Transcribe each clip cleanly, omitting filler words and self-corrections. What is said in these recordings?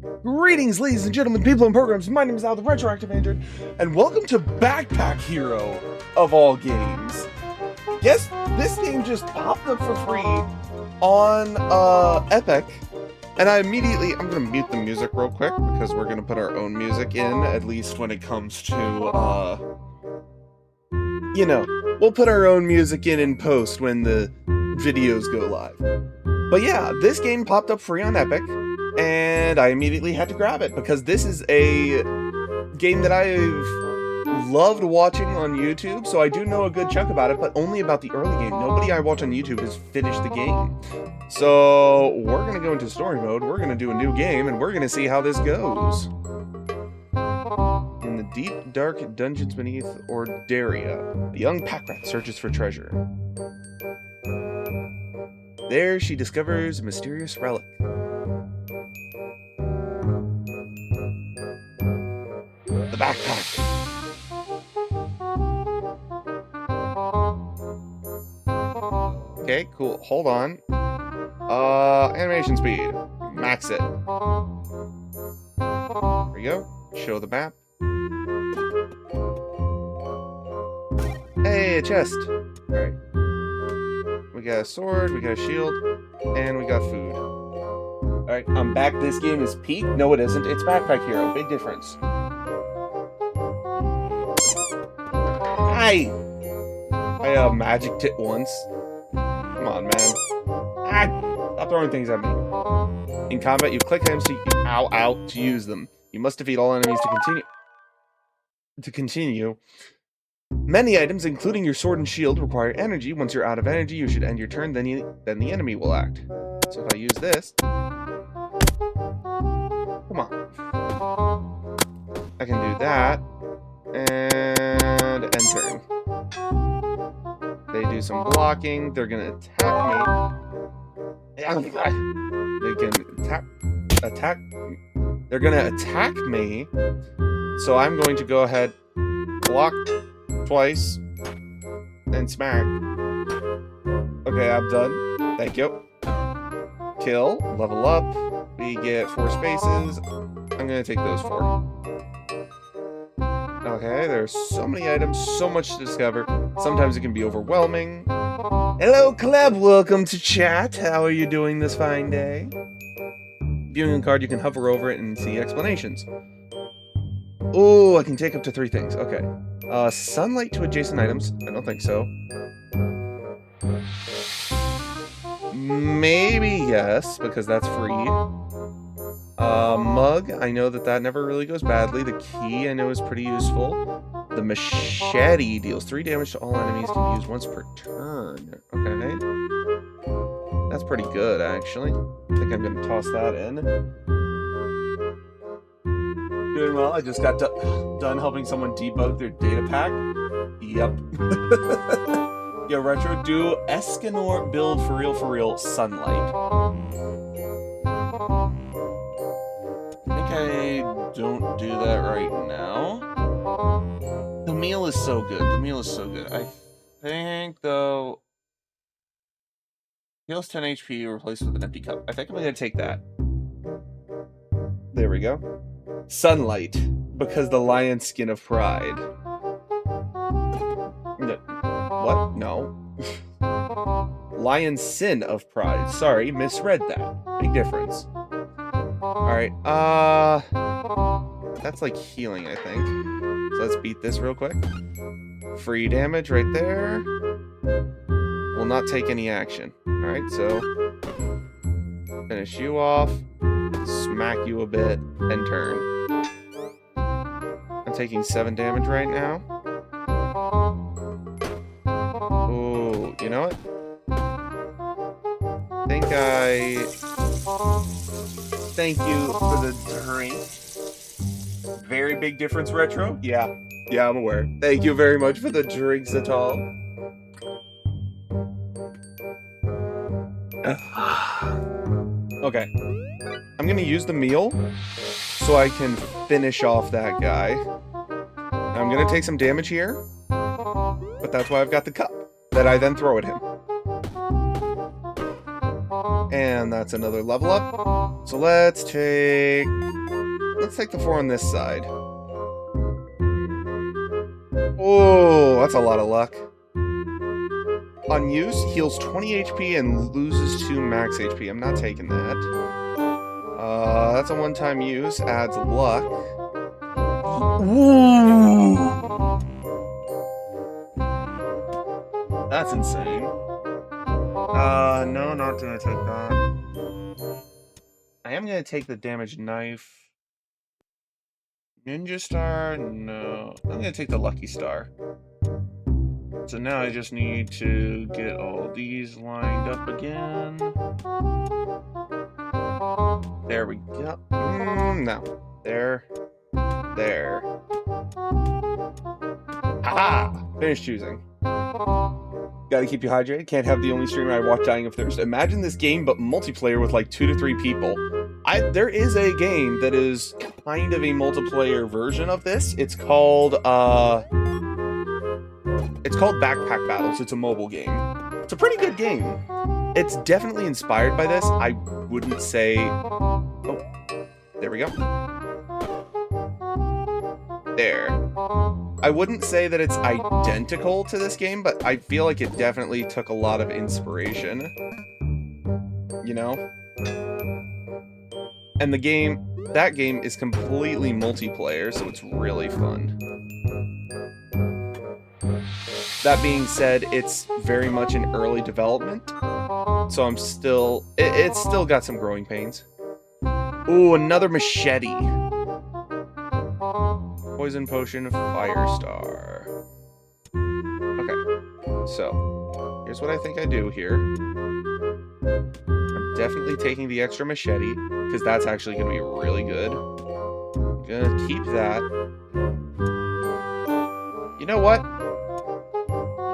Greetings, ladies and gentlemen, people and programs. My name is Al, the Retroactive Android, and welcome to Backpack Hero of all games. Yes, this game just popped up for free on Epic, and I'm gonna mute the music real quick because we're gonna put our own music in, at least when it comes to we'll put our own music in post when the videos go live. But yeah, this game popped up free on Epic, and I immediately had to grab it because this is a game that I've loved watching on YouTube, so I do know a good chunk about it, but only about the early game. Nobody I watch on YouTube has finished the game. So we're going to go into story mode, we're going to do a new game, and we're going to see how this goes. In the deep, dark dungeons beneath Ordaria, a young pack rat searches for treasure. There she discovers a mysterious relic. The backpack. Okay, cool. Hold on. Animation speed. Max it. There we go. Show the map. Hey, a chest. Alright. We got a sword, we got a shield, and we got food. Alright, I'm back. This game is peak. No, it isn't. It's Backpack Hero. Big difference. Hi! I magicked it once. Come on, man. Ah! Stop throwing things at me. In combat, you click items to use them. You must defeat all enemies to continue. Many items, including your sword and shield, require energy. Once you're out of energy, you should end your turn, then the enemy will act. So if I use this... Come on. I can do that. And end turn. They do some blocking. They're gonna attack me. They can attack. They're gonna attack me. So I'm going to go ahead, block twice, and smack. Okay, I'm done. Thank you. Kill. Level up. We get 4 spaces. I'm gonna take those 4. Okay, there's so many items, so much to discover. Sometimes it can be overwhelming. Hello, Cleb. Welcome to chat. How are you doing this fine day? Viewing a card, you can hover over it and see explanations. Oh, I can take up to 3 things. Okay. Sunlight to adjacent items. I don't think so. Maybe yes, because that's free. Mug, I know that never really goes badly. The key, I know, is pretty useful. The machete deals 3 damage to all enemies, can be used once per turn. Okay. That's pretty good, actually. I think I'm going to toss that in. Doing well. I just got done helping someone debug their data pack. Yep. Yo, Retro, do Escanor build for real, Sunlight. I don't do that right now. The meal is so good. I think, though... Heals 10 HP replaced with an empty cup. I think I'm going to take that. There we go. Sunlight, because the lion skin of pride. What? No. Lion sin of pride. Sorry, misread that. Big difference. Alright, that's like healing, I think. So let's beat this real quick. Free damage right there. Will not take any action. Alright, so finish you off. Smack you a bit. End turn. I'm taking 7 damage right now. Ooh, you know what? Thank you for the drink. Very big difference, Retro? Yeah, I'm aware. Thank you very much for the drinks at all. Okay. I'm gonna use the meal so I can finish off that guy. I'm gonna take some damage here, but that's why I've got the cup that I then throw at him. And that's another level up. So let's take the 4 on this side. Oh, that's a lot of luck. On use, heals 20 HP and loses 2 max HP. I'm not taking that. That's a one-time use. Adds luck. Ooh. That's insane. No, not gonna take that. I am gonna take the damage knife. Ninja Star? No. I'm gonna take the Lucky Star. So now I just need to get all these lined up again. There we go. No. There. There. Haha! Finish choosing. Gotta keep you hydrated. Can't have the only streamer I watch dying of thirst. Imagine this game, but multiplayer with like 2 to 3 people. There is a game that is kind of a multiplayer version of this. It's called Backpack Battles. It's a mobile game. It's a pretty good game. It's definitely inspired by this. I wouldn't say... Oh, there we go. There. I wouldn't say that it's identical to this game, but I feel like it definitely took a lot of inspiration. You know? And that game is completely multiplayer, so it's really fun. That being said, it's very much in early development, so it's still got some growing pains. Ooh, another machete. Poison potion, Firestar. Okay, so here's what I think I do here. I'm definitely taking the extra machete, because that's actually going to be really good. I'm going to keep that. You know what?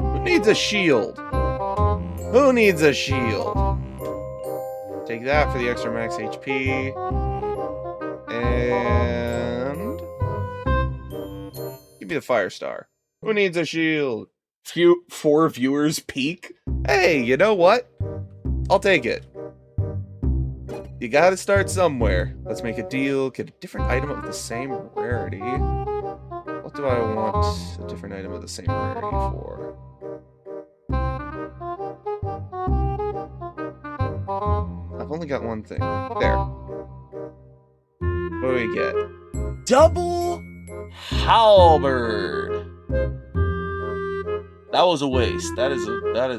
Who needs a shield? Who needs a shield? Take that for the extra max HP. And... give me the Firestar. Who needs a shield? 4 viewers peak? Hey, you know what? I'll take it. You gotta start somewhere. Let's make a deal. Get a different item of the same rarity. What do I want a different item of the same rarity for? I've only got one thing. There. What do we get? Double Halberd. That was a waste. That is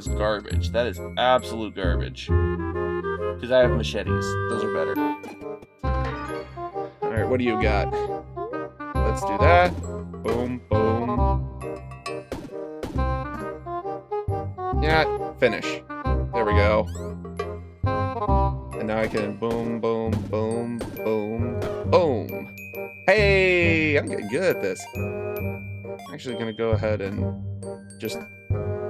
garbage. That is absolute garbage. Because I have machetes. Those are better. Alright, what do you got? Let's do that. Boom, boom. Yeah, finish. There we go. And now I can boom, boom, boom, boom, boom. Hey, I'm getting good at this. I'm actually going to go ahead and just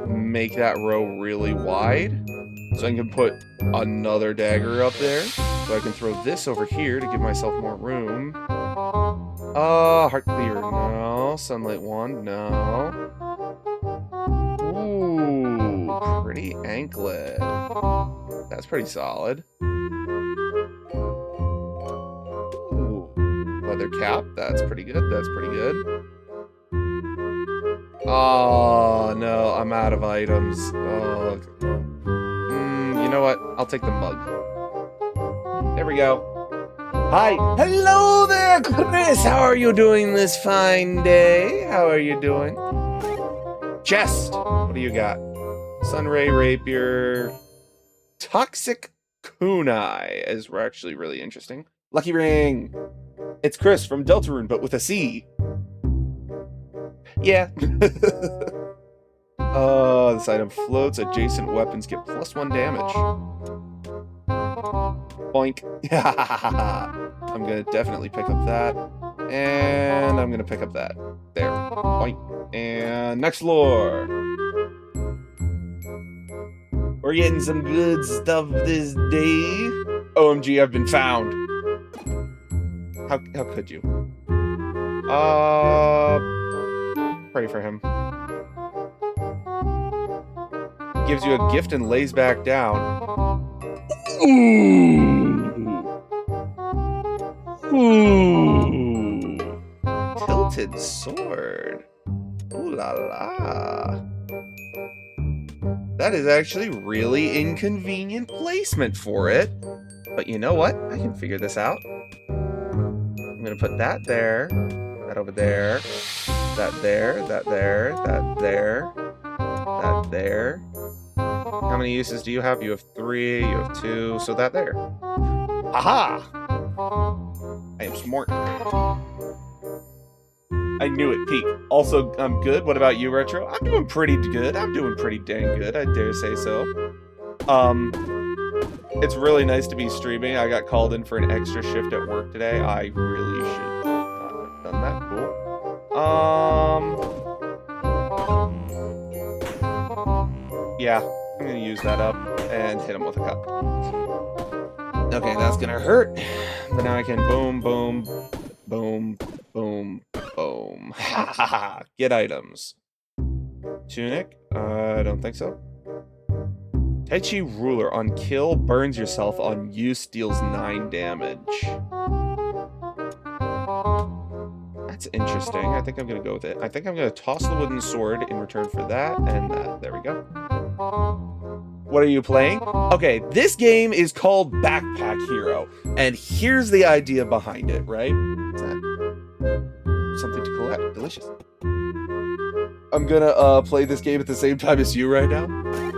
make that row really wide. So I can put another dagger up there. So I can throw this over here to give myself more room. Heart cleaver, no. Sunlight wand, no. Ooh, pretty anklet. That's pretty solid. Ooh, leather cap, that's pretty good, that's pretty good. Oh, no, I'm out of items. Oh. You know what? I'll take the mug. There we go. Hi. Hello there, Chris. How are you doing this fine day? How are you doing? Chest. What do you got? Sunray Rapier. Toxic Kunai is actually really interesting. Lucky Ring. It's Chris from Deltarune, but with a C. Yeah. This item floats. Adjacent weapons get +1 damage. Boink. I'm gonna definitely pick up that. And I'm gonna pick up that. There. Boink. And next floor. We're getting some good stuff this day. OMG, I've been found. How could you? Pray for him. Gives you a gift and lays back down. Ooh. Ooh. Tilted sword. Ooh la la. That is actually really inconvenient placement for it. But you know what? I can figure this out. I'm gonna put that there, that over there, that there, that there, that there, that there. How many uses do you have? You have 3, you have 2, so that there. Aha! I am smart. I knew it, Pete. Also, I'm good. What about you, Retro? I'm doing pretty good. I'm doing pretty dang good, I dare say so. It's really nice to be streaming. I got called in for an extra shift at work today. I really should not have done that. Cool. Yeah, I'm gonna use that up and hit him with a cup. Okay, that's gonna hurt. But now I can boom, boom, boom, boom, boom. Ha ha ha. Get items. Tunic? I don't think so. Tai Chi Ruler. On kill, burns yourself. On use, deals 9 damage. That's interesting. I think I'm going to go with it. I think I'm going to toss the wooden sword in return for that and that. There we go. What are you playing? Okay, this game is called Backpack Hero. And here's the idea behind it, right? What's that? Something to collect. Delicious. I'm gonna play this game at the same time as you right now.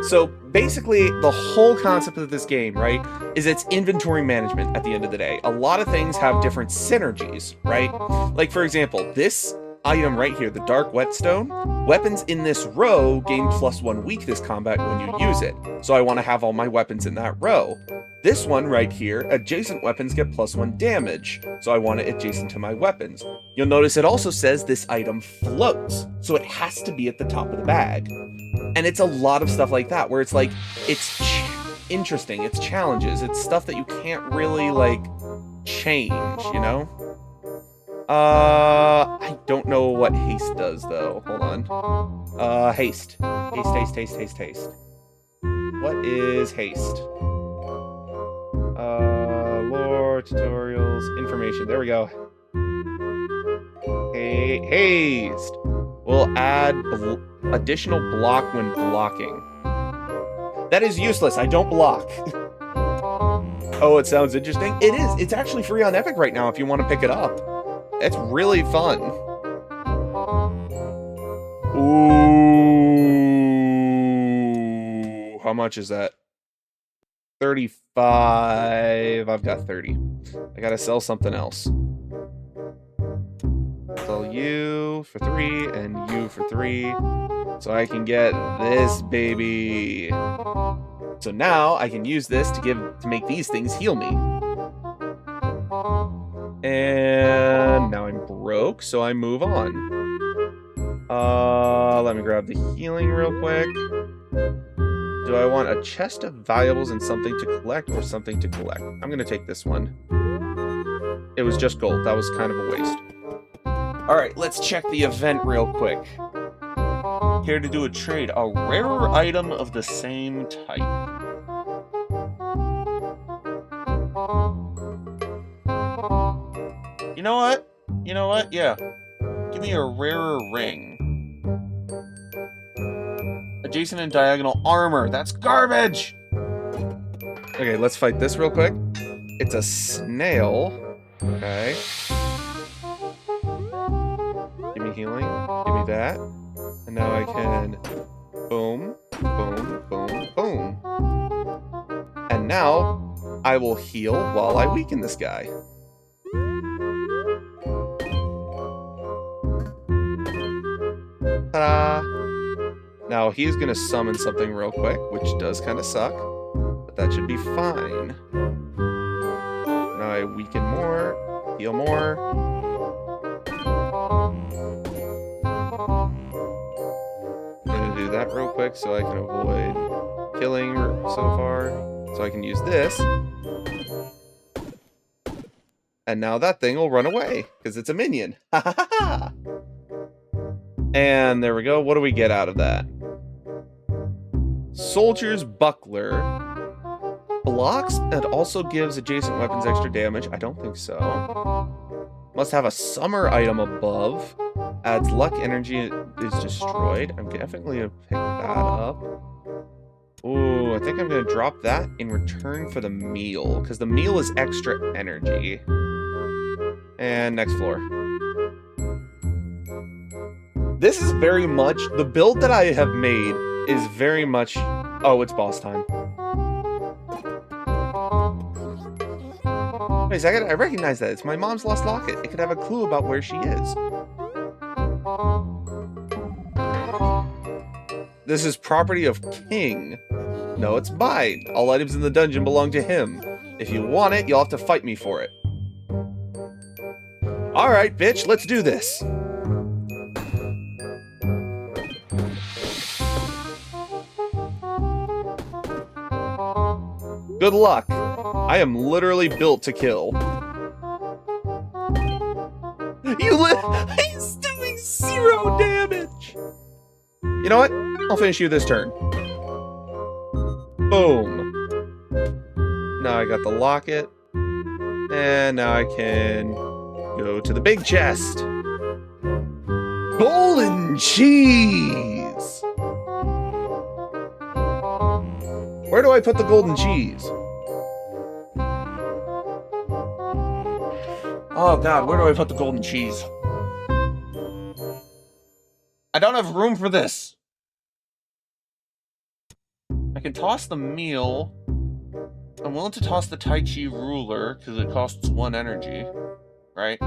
So basically, the whole concept of this game, right, is it's inventory management at the end of the day. A lot of things have different synergies, right? Like, for example, this item right here, the Dark Whetstone, weapons in this row gain +1 weakness combat when you use it. So I want to have all my weapons in that row. This one right here, adjacent weapons get +1 damage. So I want it adjacent to my weapons. You'll notice it also says this item floats. So it has to be at the top of the bag. And it's a lot of stuff like that, where it's like, it's interesting, it's challenges, it's stuff that you can't really, like, change, you know? I don't know what haste does, though. Hold on. Haste. Haste. What is haste? Lore, tutorials, information. There we go. Haste. Will add additional block when blocking. That is useless. I don't block. Oh, it sounds interesting. It is. It's actually free on Epic right now if you want to pick it up. It's really fun. Ooh. How much is that? 35. I've got 30. I gotta sell something else. Sell you for 3 and you for 3. So I can get this baby. So now I can use this to make these things heal me. And now I'm broke, so I move on. Let me grab the healing real quick. Do I want a chest of valuables and something to collect or something to collect? I'm gonna take this one. It was just gold. That was kind of a waste. Alright, let's check the event real quick. Here to do a trade. A rarer item of the same type. You know what? Yeah. Give me a rarer ring. Adjacent and diagonal armor. That's garbage! Okay, let's fight this real quick. It's a snail. Okay. Give me healing. Give me that. And now I can... Boom. Boom. Boom. Boom. And now, I will heal while I weaken this guy. Ta-da! Now he's gonna summon something real quick, which does kind of suck, but that should be fine. Now I weaken more, heal more. I'm gonna do that real quick so I can avoid killing so far. So I can use this. And now that thing will run away, because it's a minion. Ha ha ha! And there we go. What do we get out of that? Soldier's Buckler. blocks and also gives adjacent weapons extra damage. I don't think so. Must have a summer item above. Adds luck energy, is destroyed. I'm definitely gonna pick that up. Ooh, I think I'm gonna drop that in return for the meal, because the meal is extra energy. And next floor. This is very much, the build that I have made is very much, oh, it's boss time. Wait a second, I recognize that. It's my mom's lost locket. It could have a clue about where she is. This is property of King. No, it's mine. All items in the dungeon belong to him. If you want it, you'll have to fight me for it. Alright, bitch, let's do this. Good luck. I am literally built to kill. He's doing 0 damage. You know what? I'll finish you this turn. Boom. Now I got the locket. And now I can go to the big chest. Golden cheese! Where do I put the golden cheese? Oh god, where do I put the golden cheese? I don't have room for this. I can toss the meal. I'm willing to toss the Tai Chi ruler because it costs 1 energy. Right?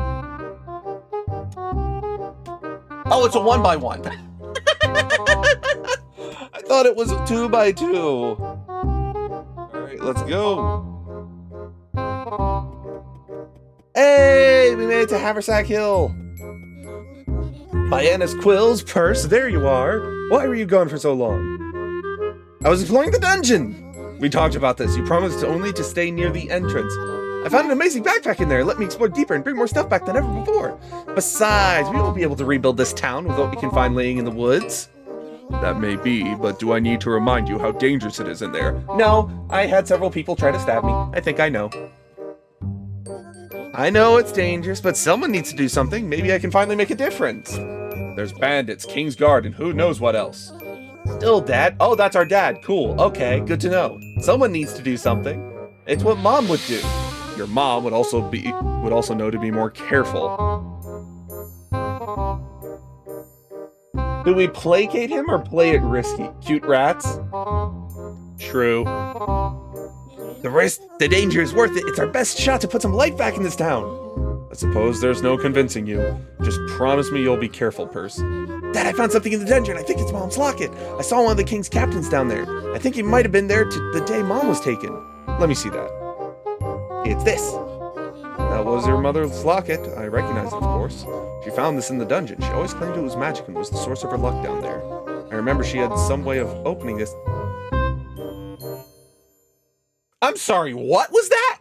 Oh, it's a 1x1. I thought it was a 2x2. Alright, let's go. Hey, we made it to Haversack Hill. Biana's Quill's purse, there you are. Why were you gone for so long? I was exploring the dungeon. We talked about this. You promised only to stay near the entrance. I found an amazing backpack in there. Let me explore deeper and bring more stuff back than ever before. Besides, we won't be able to rebuild this town with what we can find laying in the woods. That may be, but do I need to remind you how dangerous it is in there? No, I had several people try to stab me. I think I know. I know it's dangerous, but someone needs to do something. Maybe I can finally make a difference. There's bandits, King's Guard, and who knows what else. Still, Dad? Oh, that's our dad. Cool. Okay, good to know. Someone needs to do something. It's what Mom would do. Your mom would also know to be more careful. Do we placate him or play it risky? Cute rats? True. The risk, the danger is worth it. It's our best shot to put some life back in this town. I suppose there's no convincing you. Just promise me you'll be careful, Purse. Dad, I found something in the dungeon. I think it's Mom's locket. I saw one of the King's captains down there. I think he might have been there the day Mom was taken. Let me see that. It's this. That was your mother's locket. I recognize it, of course. She found this in the dungeon. She always claimed it was magic and was the source of her luck down there. I remember she had some way of opening this. I'm sorry, what was that?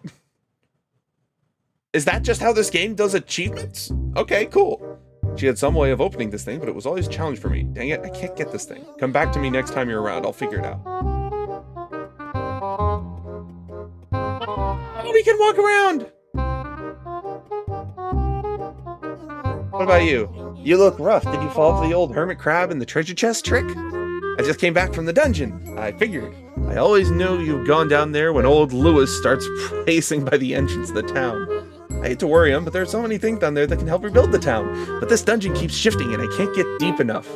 Is that just how this game does achievements? Okay, cool. She had some way of opening this thing, but it was always a challenge for me. Dang it, I can't get this thing. Come back to me next time you're around. I'll figure it out. Oh, we can walk around! What about you? You look rough. Did you fall for the old hermit crab and the treasure chest trick? I just came back from the dungeon. I figured. I always knew you'd gone down there when old Lewis starts pacing by the entrance of the town. I hate to worry him, but there are so many things down there that can help rebuild the town. But this dungeon keeps shifting and I can't get deep enough.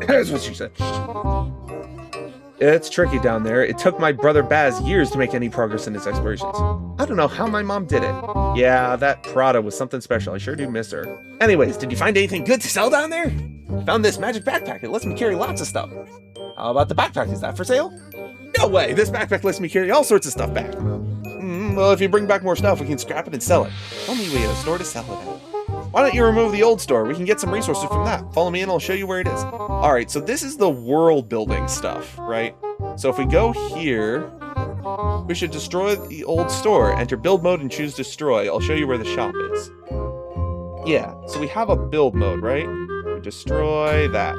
That's what she said. It's tricky down there. It took my brother Baz years to make any progress in his explorations. I don't know how my mom did it. Yeah, that Prada was something special. I sure do miss her. Anyways, did you find anything good to sell down there? Found this magic backpack. It lets me carry lots of stuff. How about the backpack? Is that for sale? No way! This backpack lets me carry all sorts of stuff back. Well, if you bring back more stuff, we can scrap it and sell it. Only we had a store to sell it at. Why don't you remove the old store? We can get some resources from that. Follow me and I'll show you where it is. Alright, so this is the world building stuff, right? So if we go here, we should destroy the old store. Enter build mode and choose destroy. I'll show you where the shop is. Yeah, so we have a build mode, right? We destroy that.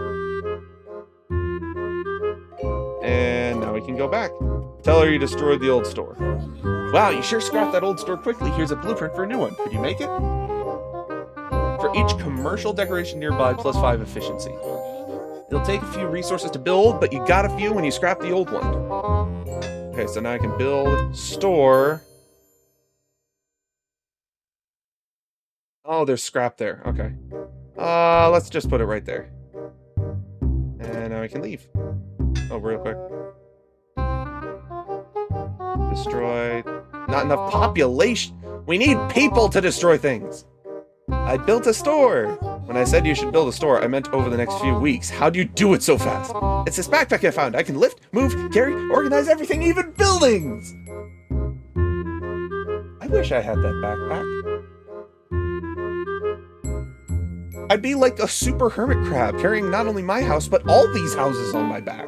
And now we can go back. Tell her you destroyed the old store. Wow, you sure scrapped that old store quickly. Here's a blueprint for a new one. Could you make it? For each commercial decoration nearby, plus 5 efficiency. It'll take a few resources to build, but you got a few when you scrap the old one. Okay, so now I can build store. Oh, there's scrap there. Okay. Let's just put it right there. And now I can leave. Oh, real quick. Destroy. Not enough population. We need people to destroy things. I built a store. When I said you should build a store, I meant over the next few weeks. How do you do it so fast? It's this backpack I found. I can lift, move, carry, organize everything, even buildings. I wish I had that backpack. I'd be like a super hermit crab, carrying not only my house, but all these houses on my back.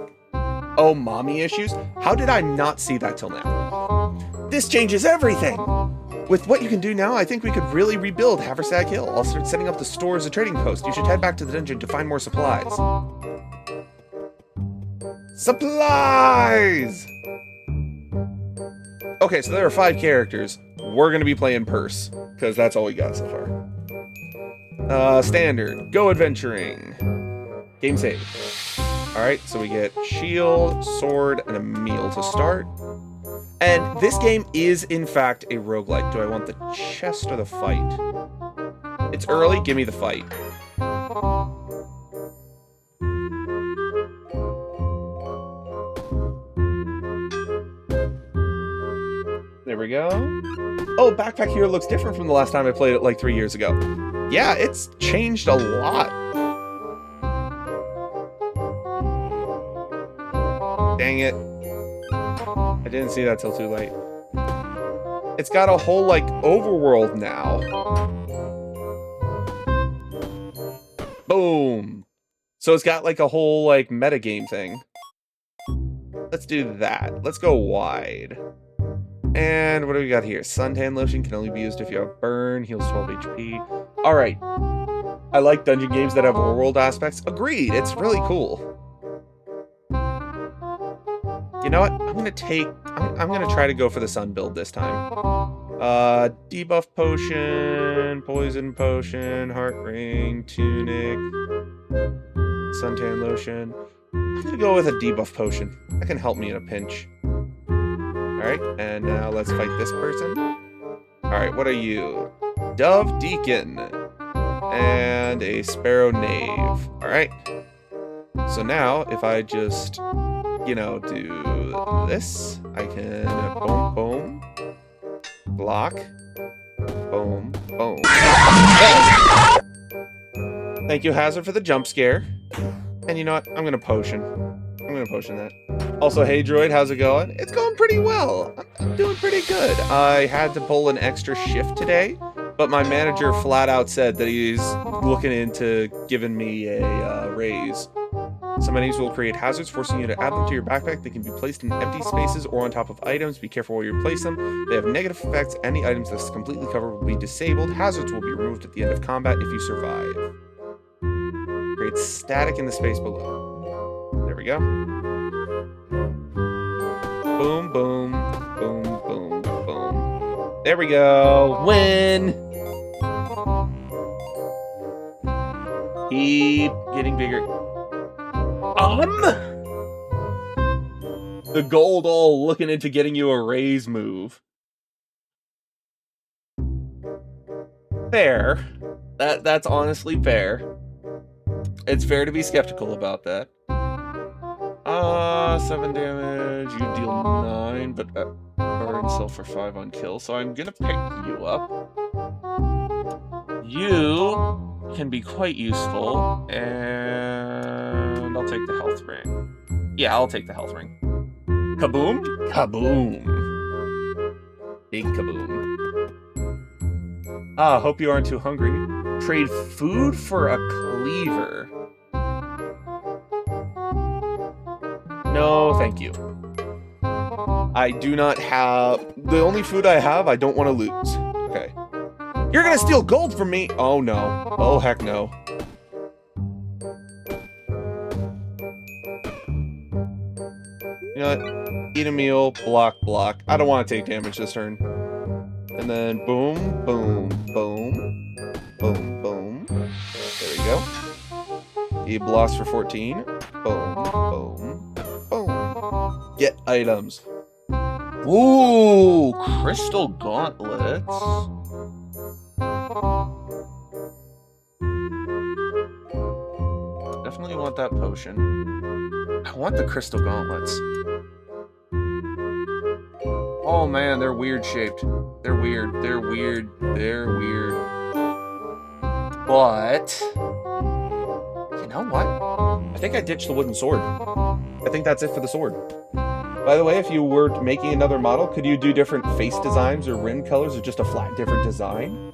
Oh, mommy issues? How did I not see that till now? This changes everything! With what you can do now, I think we could really rebuild Haversack Hill. I'll start setting up the store as a trading post. You should head back to the dungeon to find more supplies. Supplies! Okay, so there are 5 characters. We're gonna be playing Purse, because that's all we got so far. Standard. Go adventuring. Game save. Alright, so we get shield, sword, and a meal to start. And this game is, in fact, a roguelike. Do I want the chest or the fight? It's early, give me the fight. There we go. Oh, Backpack Hero looks different from the last time I played it like 3 years ago. Yeah, it's changed a lot. Dang it. I didn't see that till too late. It's got a whole, like, overworld now. Boom. So it's got, like, a whole, like, metagame thing. Let's do that. Let's go wide. And what do we got here? Suntan lotion can only be used if you have burn, heals 12 HP. Alright. I like dungeon games that have overworld aspects. Agreed, it's really cool. You know what? I'm gonna try to go for the sun build this time. Debuff potion, poison potion, heart ring, tunic, suntan lotion. I'm gonna go with a debuff potion. That can help me in a pinch. Alright, and now let's fight this person. Alright, what are you? Dove Deacon. And a Sparrow Knave. Alright. So now, if I just, you know, do this, I can boom, boom, block, boom, boom. Thank you, Hazard, for the jump scare. And you know what? I'm gonna potion. I'm gonna potion that. Also, hey droid, how's it going? It's going pretty well. I'm doing pretty good. I had to pull an extra shift today, but my manager flat out said that he's looking into giving me a raise. Some enemies will create hazards, forcing you to add them to your backpack. They can be placed in empty spaces or on top of items. Be careful where you place them. They have negative effects. Any items that's completely covered will be disabled. Hazards will be removed at the end of combat if you survive. Create static in the space below. There we go. Boom, boom, boom, boom, boom. There we go. Win! Keep getting bigger. The gold all looking into getting you a raise move. Fair. That's honestly fair. It's fair to be skeptical about that. 7 damage, you deal 9, but burn self for 5 on kill, so I'm gonna pick you up. You can be quite useful, and I'll take the health ring. Yeah, I'll take the health ring. Kaboom? Kaboom. Big kaboom. Hope you aren't too hungry. Trade food for a cleaver. No, thank you. I do not have... The only food I have, I don't want to lose. Okay. You're gonna steal gold from me! Oh, no. Oh, heck no. You know what? Eat a meal, block, block. I don't want to take damage this turn. And then boom, boom, boom, boom, boom. There we go. He blocks for 14. Boom, boom, boom. Get items. Ooh, crystal gauntlets. Definitely want that potion. I want the crystal gauntlets. Oh man, they're weird shaped. They're weird. They're weird. They're weird. But you know what? I think I ditched the wooden sword. I think that's it for the sword. By the way, if you were making another model, could you do different face designs or rim colors or just a flat different design?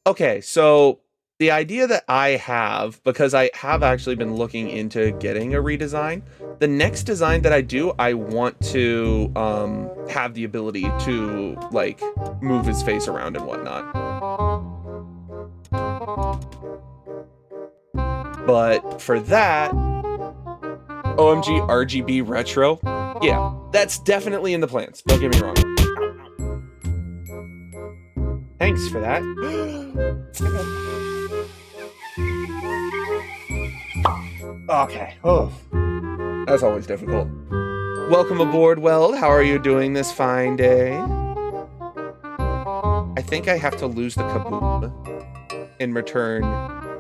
Okay, so the idea that I have, because I have actually been looking into getting a redesign, the next design that I do, I want to have the ability to, like, move his face around and whatnot. But for that, OMG RGB Retro, yeah, that's definitely in the plans. Don't get me wrong. Thanks for that. Okay. Oh, that's always difficult. Welcome aboard, Weld. How are you doing this fine day? I think I have to lose the kaboom in return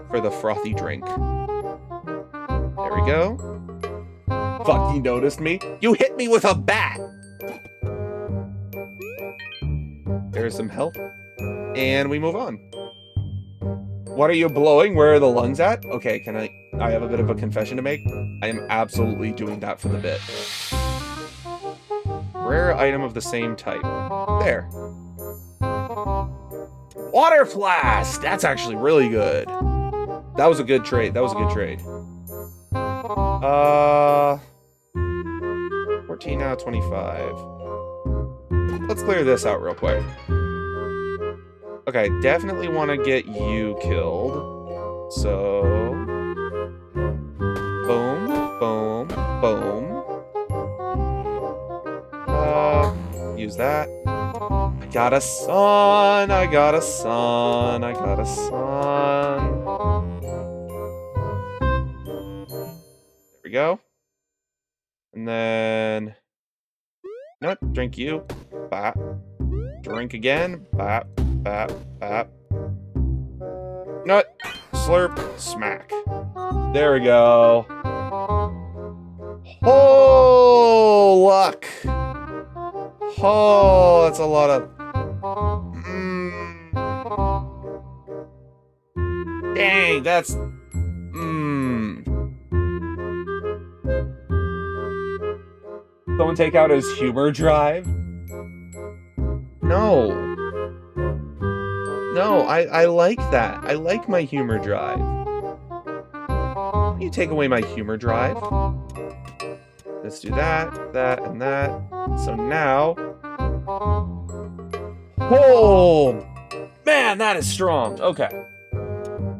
for the frothy drink. There we go. Fuck, you noticed me? You hit me with a bat! There's some health. And we move on. What are you blowing? Where are the lungs at? Okay, can I have a bit of a confession to make? I am absolutely doing that for the bit. Rare item of the same type. There. Water flask! That's actually really good. That was a good trade. That was a good trade. 14 out of 25. Let's clear this out real quick. Okay, definitely want to get you killed. So... boom, boom, boom. Use that. I got a son, I got a son, I got a son. There we go. And then... no, drink you. Bap. Drink again. Bap. Bap, bap. Nut, slurp, smack. There we go. Oh, luck. Oh, that's a lot of... Dang, that's... Someone take out his humor drive? No. No, I like that. I like my humor drive. You take away my humor drive. Let's do that, that, and that. So now... oh! Man, that is strong. Okay.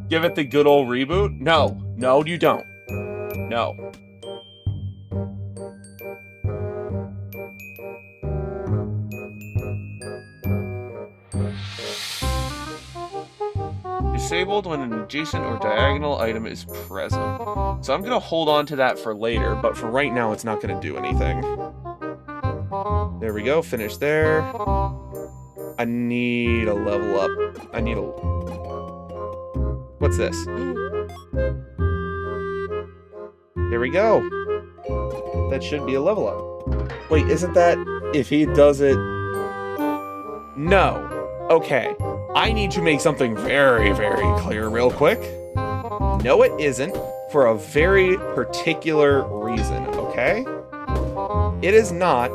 Give it the good old reboot? No. No, you don't. No. Disabled when an adjacent or diagonal item is present. So I'm going to hold on to that for later, but for right now it's not going to do anything. There we go, finish there. I need a level up. I need a... what's this? There we go. That should be a level up. Wait, isn't that if he does it... no. Okay. I need to make something very, very clear real quick. No, it isn't, for a very particular reason, okay? It is not,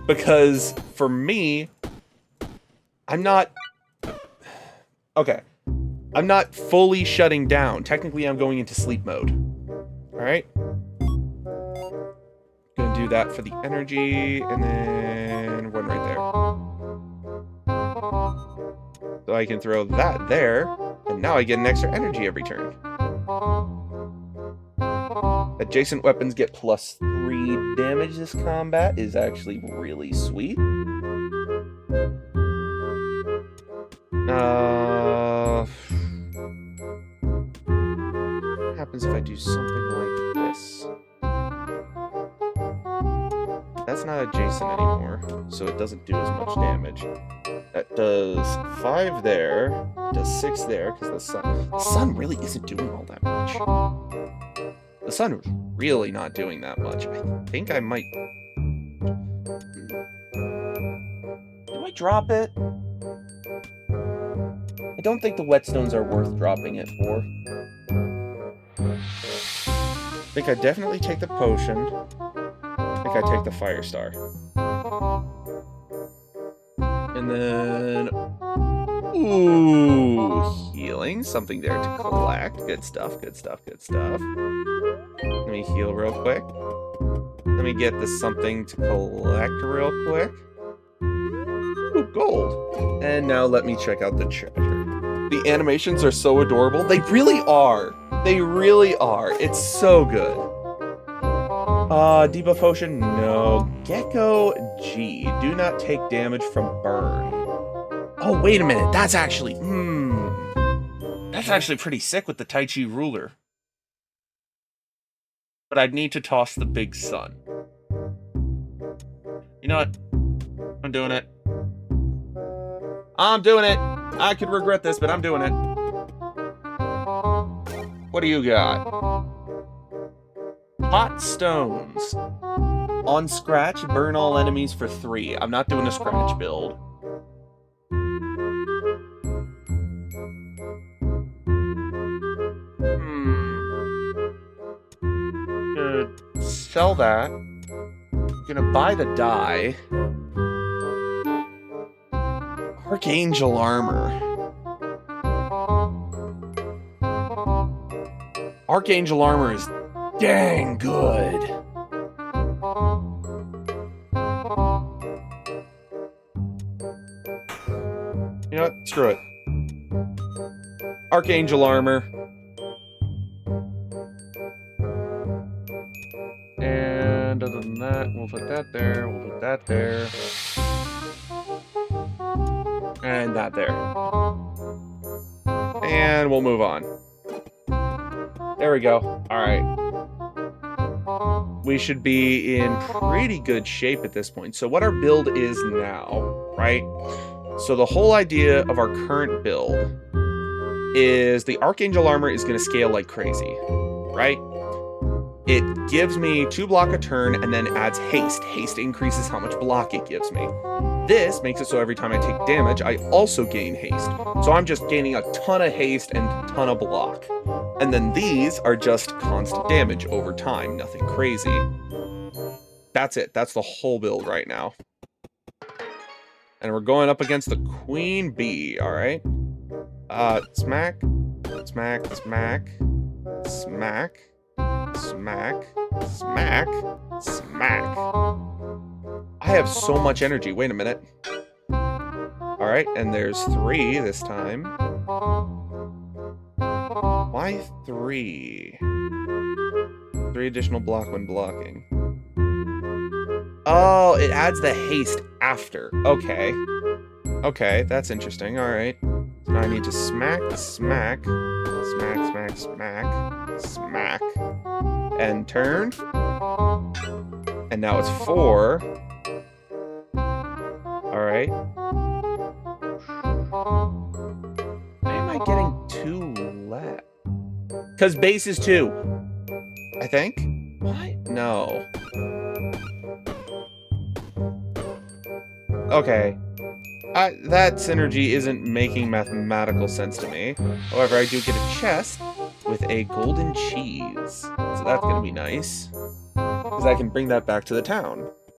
because for me, I'm not... okay. I'm not fully shutting down. Technically, I'm going into sleep mode. Alright? Gonna do that for the energy, and then one right there. So I can throw that there, and now I get an extra energy every turn. Adjacent weapons get +3 damage this combat is actually really sweet. What happens if I do something like this? That's not adjacent anymore, so it doesn't do as much damage. That does 5 there, does 6 there, because the sun really isn't doing all that much. The sun is really not doing that much. I think I might... Do I drop it? I don't think the whetstones are worth dropping it for. I think I definitely take the potion. I think I take the fire star. And then... Ooh, healing. Something there to collect. Good stuff, good stuff, good stuff. Let me heal real quick. Let me get this something to collect real quick. Ooh, gold. And now let me check out the treasure. The animations are so adorable. They really are. They really are. It's so good. Debuff potion? No. Gecko G. Do not take damage from burn. Oh, wait a minute. That's actually... That's actually pretty sick with the Tai Chi ruler. But I'd need to toss the big sun. You know what? I'm doing it. I'm doing it. I could regret this, but I'm doing it. What do you got? Hot stones. On scratch, burn all enemies for 3. I'm not doing a scratch build. Gonna sell that. Gonna buy the dye. Archangel armor. Archangel armor is dang good. You know what? Screw it. Archangel armor. And other than that, we'll put that there, we'll put that there. And that there. And we'll move on. There we go. Alright. We should be in pretty good shape at this point. So what our build is now, right? So the whole idea of our current build is the Archangel armor is going to scale like crazy, right? It gives me 2 block a turn and then adds haste. Haste increases how much block it gives me. This makes it so every time I take damage, I also gain haste. So I'm just gaining a ton of haste and a ton of block. And then these are just constant damage over time, nothing crazy. That's it. That's the whole build right now. And we're going up against the Queen Bee, alright? Smack, smack, smack, smack, smack, smack, smack. I have so much energy. Wait a minute. Alright, and there's 3 this time. Why 3? 3 additional block when blocking. Oh, it adds the haste after. Okay. Okay, that's interesting. Alright. So now I need to smack, smack, smack, smack, smack, smack. And turn. And now it's 4. Alright. Why am I getting 2 left? Because base is 2. I think? What? No. Okay. That synergy isn't making mathematical sense to me. However, I do get a chest with a golden cheese. So that's going to be nice. Because I can bring that back to the town.